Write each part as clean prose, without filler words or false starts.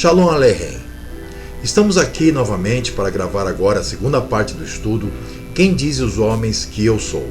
Shalom Aleichem. Estamos aqui novamente para gravar agora a segunda parte do estudo Quem Dizem os Homens que Eu Sou.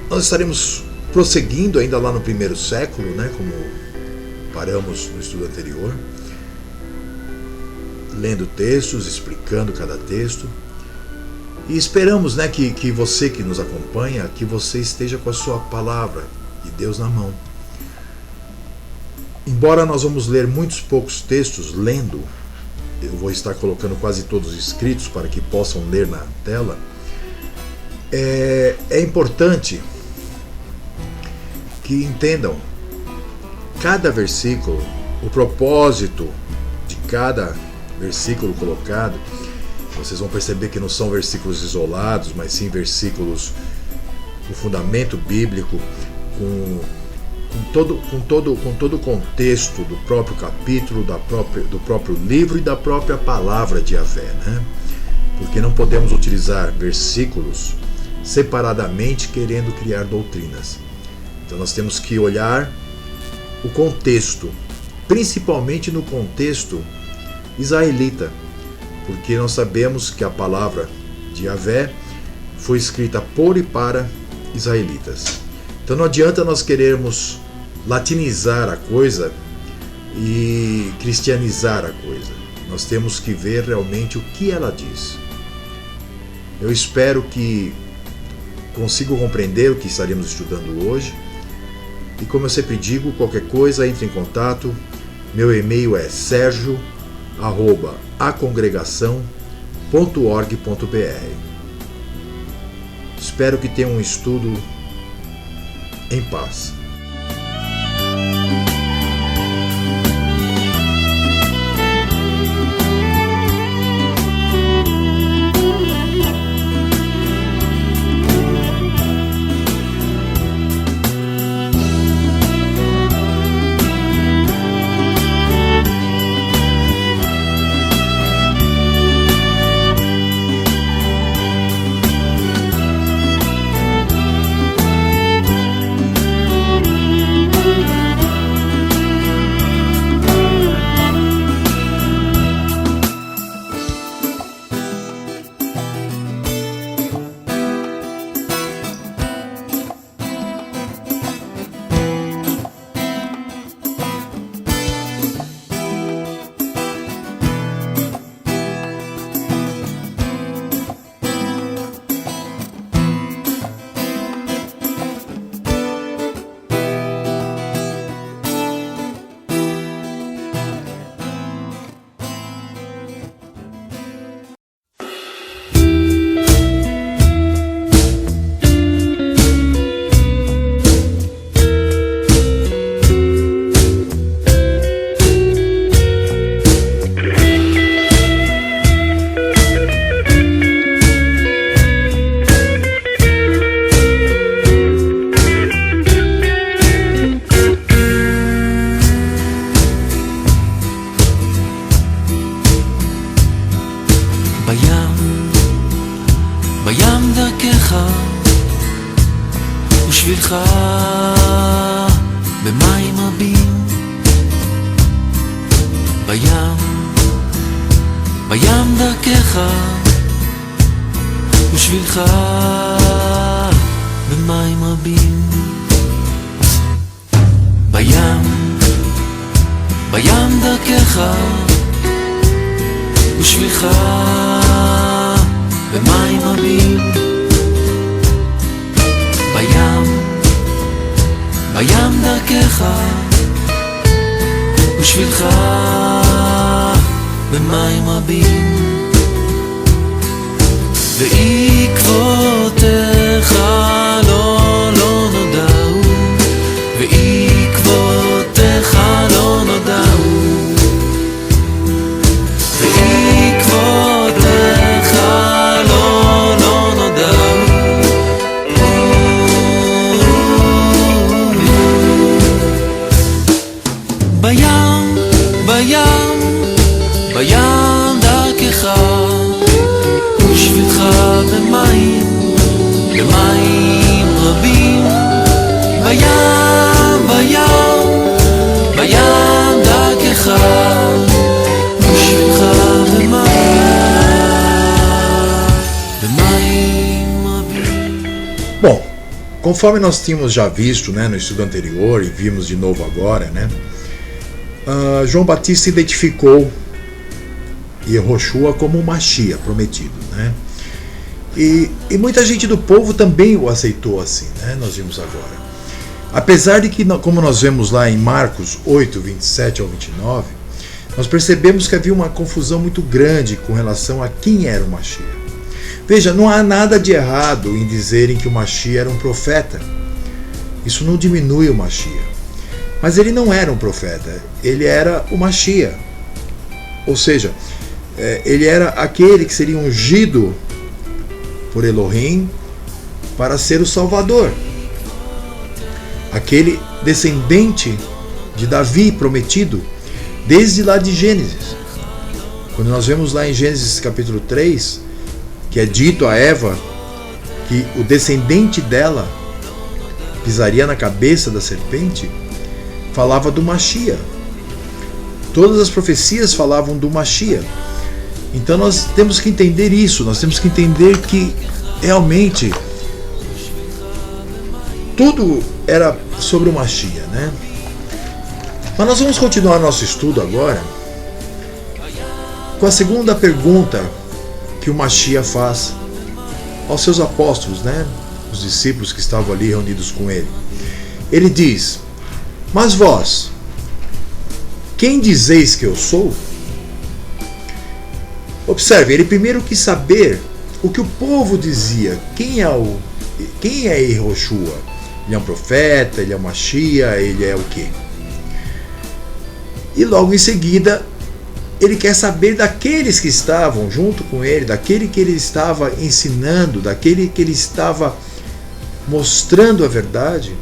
Nós estaremos prosseguindo ainda lá no primeiro século, como paramos no estudo anterior, lendo textos, explicando cada texto. E esperamos que você que nos acompanha, que você esteja com a sua palavra de Deus na mão. Embora nós vamos ler muitos poucos textos lendo, eu vou estar colocando quase todos escritos para que possam ler na tela, é importante que entendam cada versículo, o propósito de cada versículo colocado. Vocês vão perceber que não são versículos isolados, mas sim versículos com fundamento bíblico, com todo o contexto do próprio capítulo, do próprio livro e da própria palavra de Yahvé, Porque não podemos utilizar versículos separadamente querendo criar doutrinas. Então nós temos que olhar o contexto, principalmente no contexto israelita, porque nós sabemos que a palavra de Yahvé foi escrita por e para israelitas. Então não adianta nós querermos latinizar a coisa e cristianizar a coisa. Nós temos que ver realmente o que ela diz. Eu espero que consigam compreender o que estaremos estudando hoje. E como eu sempre digo, qualquer coisa, entre em contato. Meu e-mail é sergio@acongregação.org.br. Espero que tenham um estudo em paz. בים דרכך ושבילך במים רבים בים דרכך ושבילך במים רבים בים דרכך ושבילך במים רבים בים דרכך ושבילך במים רבים ועקבותיך לא נודעו ועקבותיך לא נודעו ועקבותיך לא נודעו בים דרכך ושבילך conforme nós tínhamos já visto, né, no estudo anterior e vimos de novo agora, né, João Batista identificou Yehoshua como o Mashiach prometido, né? E muita gente do povo também o aceitou assim, né? Nós vimos agora. Apesar de que, como nós vemos lá em Marcos 8, 27 ao 29, nós percebemos que havia uma confusão muito grande com relação a quem era o Mashiach. Veja, não há nada de errado em dizerem que o Mashiach era um profeta. Isso não diminui o Mashiach. Mas ele não era um profeta, ele era o Mashiach. Ou seja, ele era aquele que seria ungido por Elohim para ser o Salvador. Aquele descendente de Davi prometido desde lá de Gênesis. Quando nós vemos lá em Gênesis capítulo 3, que é dito a Eva que o descendente dela pisaria na cabeça da serpente, falava do Mashiach. Todas as profecias falavam do Mashiach. Então nós temos que entender isso, nós temos que entender que realmente tudo era sobre o Mashiach, né? Mas nós vamos continuar nosso estudo agora com a segunda pergunta que o Mashiach faz aos seus apóstolos, né? Os discípulos que estavam ali reunidos com ele. Ele diz: mas vós, quem dizeis que eu sou? Observe, ele primeiro quis saber o que o povo dizia. Quem é Yehoshua? Ele é um profeta? Ele é um Mashiach? Ele é o quê? E logo em seguida, ele quer saber daqueles que estavam junto com ele, daquele que ele estava ensinando, daquele que ele estava mostrando a verdade.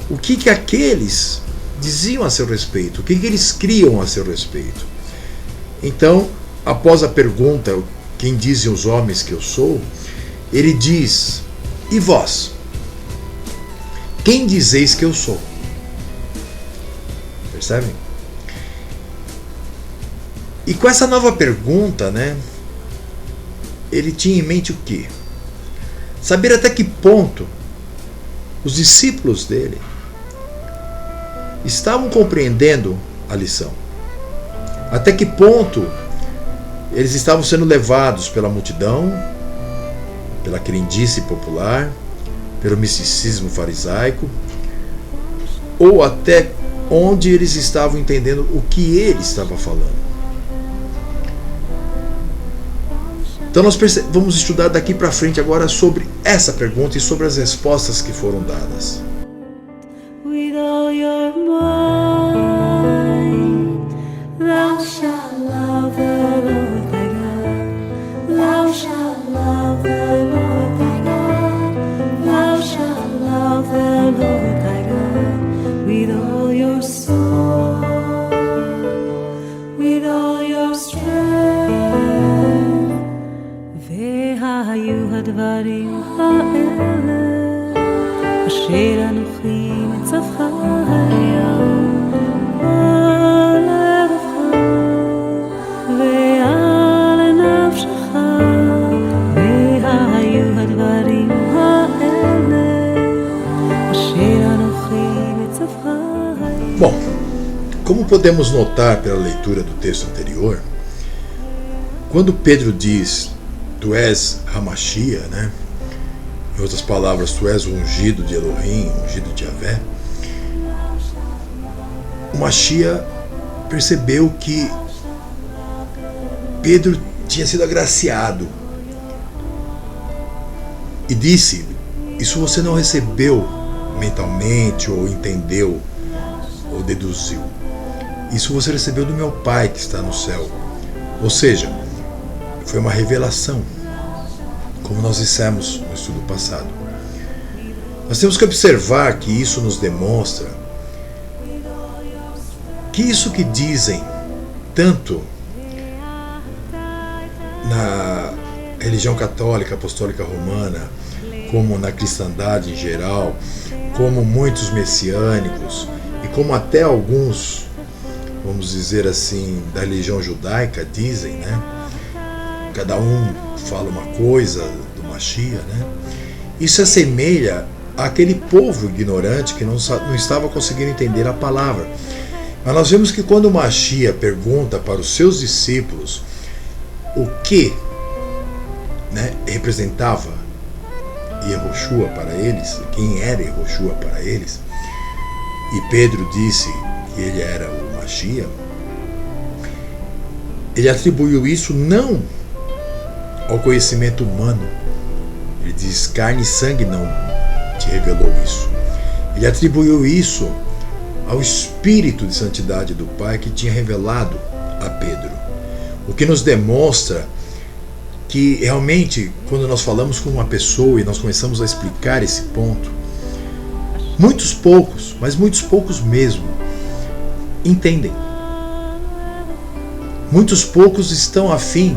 O que aqueles diziam a seu respeito? O que eles criam a seu respeito? Então, após a pergunta, quem dizem os homens que eu sou? Ele diz: e vós? Quem dizeis que eu sou? Percebem? E com essa nova pergunta, né, ele tinha em mente o quê? Saber até que ponto os discípulos dele estavam compreendendo a lição. Até que ponto eles estavam sendo levados pela multidão, pela crendice popular, pelo misticismo farisaico, ou até onde eles estavam entendendo o que ele estava falando. Então nós vamos estudar daqui para frente agora sobre essa pergunta e sobre as respostas que foram dadas. With all your might, thou shalt love the Lord thy God. Thou shalt love the Lord thy God. Thou shalt love the Lord thy God with all your soul, with all your strength. והיו הדברים האלה אשר אנוכי מצווך היום על לבבך ועל נפשך. והיו הדברים האלה אשר אנוכי מצווך היום. Bom, como podemos notar pela leitura do texto anterior, quando Pedro diz: tu és Hamashiach, né? Em outras palavras, tu és o ungido de Elohim, ungido de Yahvé. O Mashiach percebeu que Pedro tinha sido agraciado e disse: isso você não recebeu mentalmente, ou entendeu, ou deduziu. Isso você recebeu do meu Pai que está no céu. Ou seja, foi uma revelação, como nós dissemos no estudo passado. Nós temos que observar que isso nos demonstra que isso que dizem tanto na religião católica, apostólica romana, como na cristandade em geral, como muitos messiânicos e como até alguns, vamos dizer assim, da religião judaica dizem, né? Cada um fala uma coisa do Mashiach, né? Isso assemelha àquele povo ignorante que não estava conseguindo entender a palavra. Mas nós vemos que quando Mashiach pergunta para os seus discípulos o que, representava Yehoshua para eles, quem era Yehoshua para eles, e Pedro disse que ele era o Mashiach, ele atribuiu isso não ao conhecimento humano. Ele diz: carne e sangue não te revelou isso. Ele atribuiu isso ao Espírito de Santidade do Pai que tinha revelado a Pedro. O que nos demonstra que realmente, quando nós falamos com uma pessoa e nós começamos a explicar esse ponto, muitos poucos, mas muitos poucos mesmo, entendem. Muitos poucos estão a fim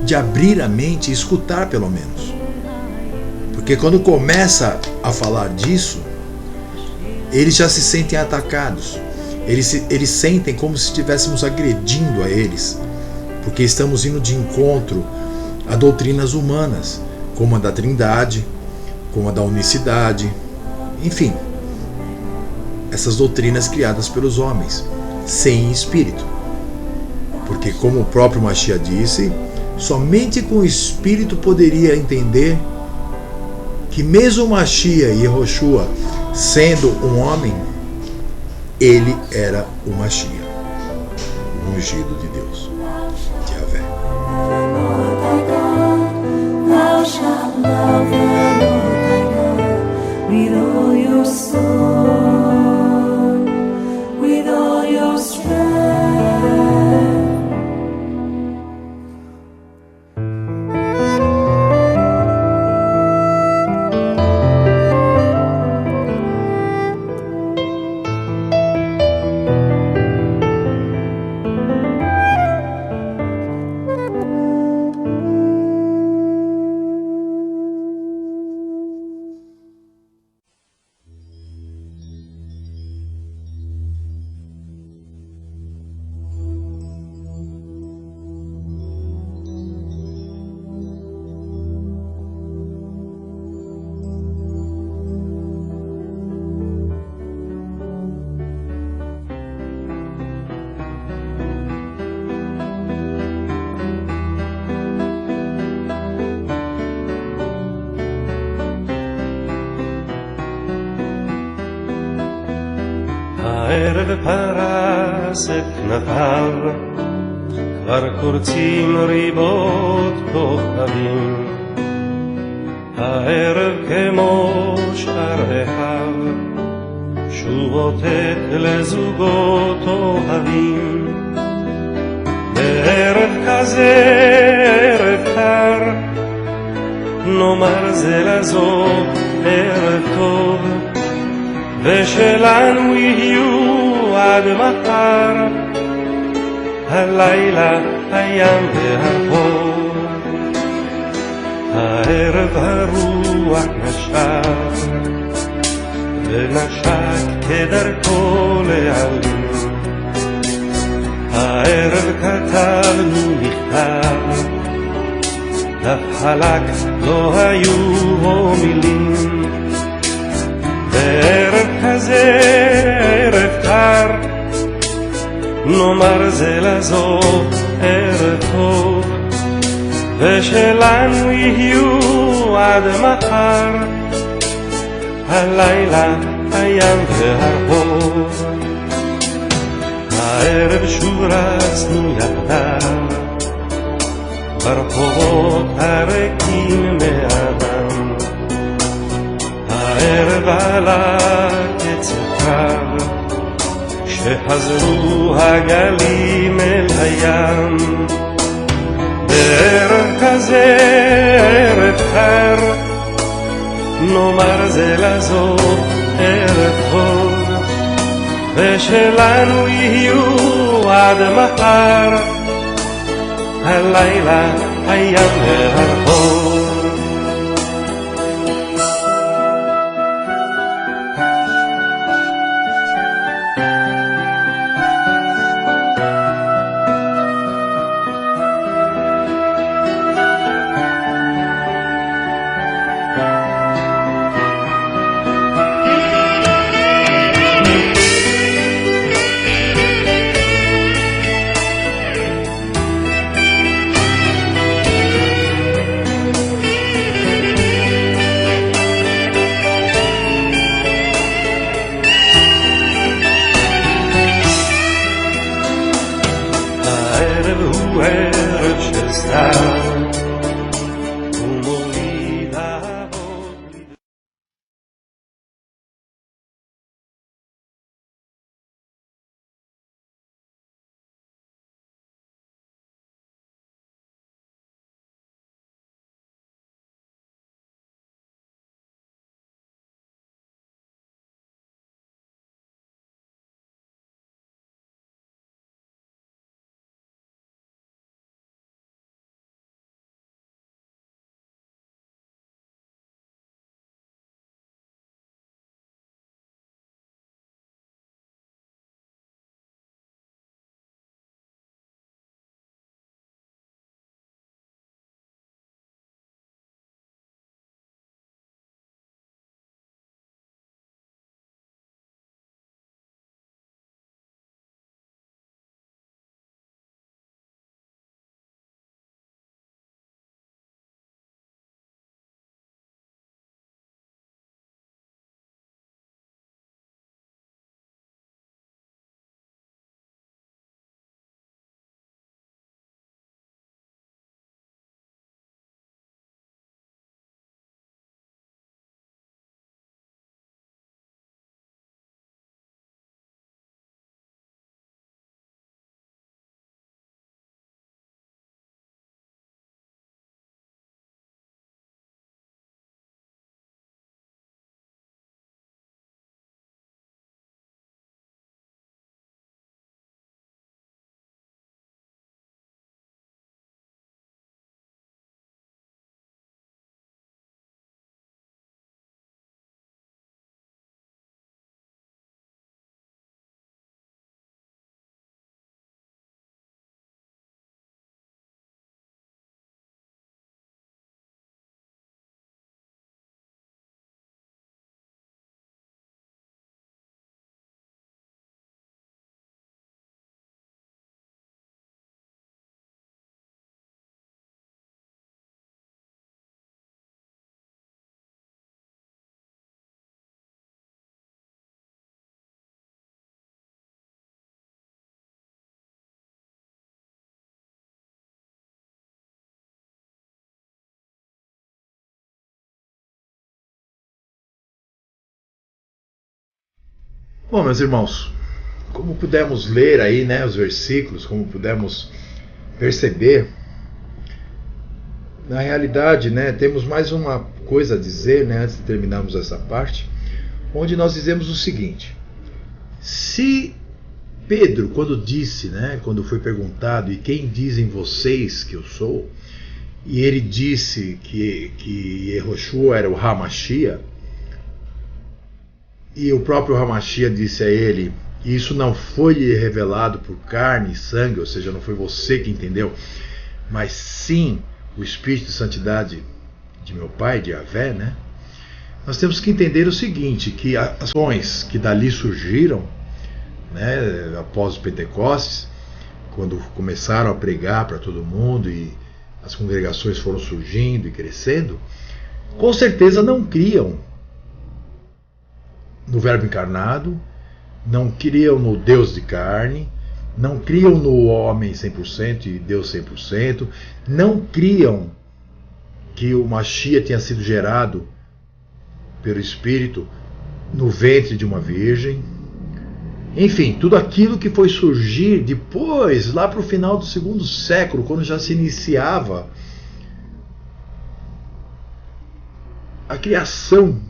de abrir a mente e escutar, pelo menos. Porque quando começa a falar disso, eles já se sentem atacados. Eles sentem como se estivéssemos agredindo a eles, porque estamos indo de encontro a doutrinas humanas, como a da Trindade, como a da unicidade, enfim, essas doutrinas criadas pelos homens, sem espírito. Porque, como o próprio Mashiach disse, somente com o espírito poderia entender que mesmo Mashiach e Yehoshua sendo um homem, ele era o Mashiach, o ungido de Deus, de Yahvé. Thou shalt love the Lord thy God with all your soul, with all your strength. הערב פרס את כנפיו, כבר קורצים ריבות כוכבים. הערב כמו שעריו, שוב אותת לזוגות אוהבים. בערב כזה, ערב קר, נאמר זה לזו ערב טוב, ושלנו יהיו עד מחר, הלילה, הים והחור. הערב הרוח נשב, ונשק כדרכו להעלים. הערב כתבנו מכתב, דף חלק לא היו בו מילים. בערב כזה, ערב קר, נאמר זה לזו ערב טוב, ושלנו יהיו עד מחר, הלילה, הים והחור. הערב שוב רצנו יחדיו, ברחובות הריקים מאדם. הערב עלה קצב קרב, כשחזרו הגלים אל הים. בערב כזה, ערב קר, נאמר זה לזו ערב טוב, ושלנו יהיו עד מחר, הלילה, הים והחור. Bom, meus irmãos, como pudemos ler aí, né, os versículos, como pudemos perceber, na realidade, né, temos mais uma coisa a dizer, né, antes de terminarmos essa parte, onde nós dizemos o seguinte: se Pedro, quando disse, né, quando foi perguntado, e quem dizem vocês que eu sou? E ele disse que Yehoshua era o Hamashia, e o próprio Hamashia disse a ele: isso não foi lhe revelado por carne e sangue, ou seja, não foi você que entendeu, mas sim o Espírito de Santidade de meu Pai, de Yahvé, né? Nós temos que entender o seguinte, que as ações que dali surgiram, né, após o Pentecostes, quando começaram a pregar para todo mundo e as congregações foram surgindo e crescendo, com certeza não criam no Verbo encarnado, não criam no Deus de carne, não criam no homem 100% e Deus 100%, não criam que o Mashiach tenha sido gerado pelo Espírito no ventre de uma virgem. Enfim, tudo aquilo que foi surgir depois, lá para o final do segundo século, quando já se iniciava a criação,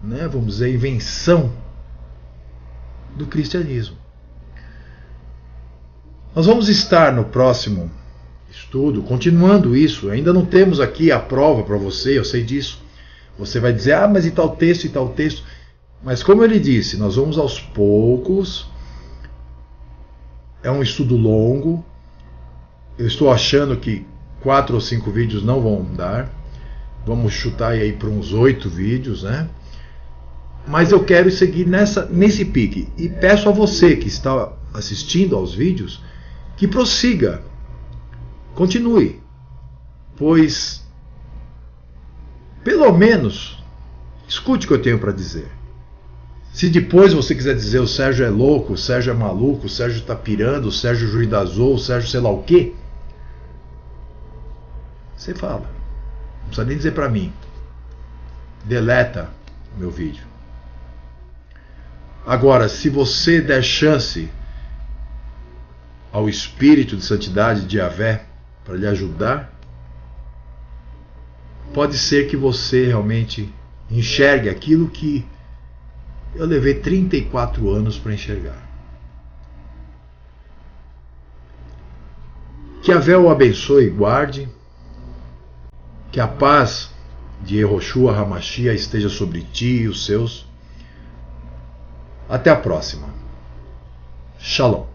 né, vamos dizer, a invenção do cristianismo. Nós vamos estar no próximo estudo continuando isso. Ainda não temos aqui a prova para você, eu sei disso. Você vai dizer, ah, mas e tal texto, e tal texto. Mas como ele disse, nós vamos aos poucos. É um estudo longo. Eu estou achando que 4 ou 5 vídeos não vão dar. Vamos chutar aí para uns 8 vídeos, né? Mas eu quero seguir nesse pique. E peço a você que está assistindo aos vídeos que prossiga, continue, pois pelo menos escute o que eu tenho para dizer. Se depois você quiser dizer o Sérgio é louco, o Sérgio é maluco, o Sérgio está pirando, o Sérgio juidazou, o Sérgio sei lá o quê, você fala, não precisa nem dizer para mim, deleta o meu vídeo. Agora, se você der chance ao Espírito de Santidade de Yahvé para lhe ajudar, pode ser que você realmente enxergue aquilo que eu levei 34 anos para enxergar. Que Yahvé o abençoe e guarde, que a paz de Yehoshua Hamashia esteja sobre ti e os seus. Até a próxima. Shalom.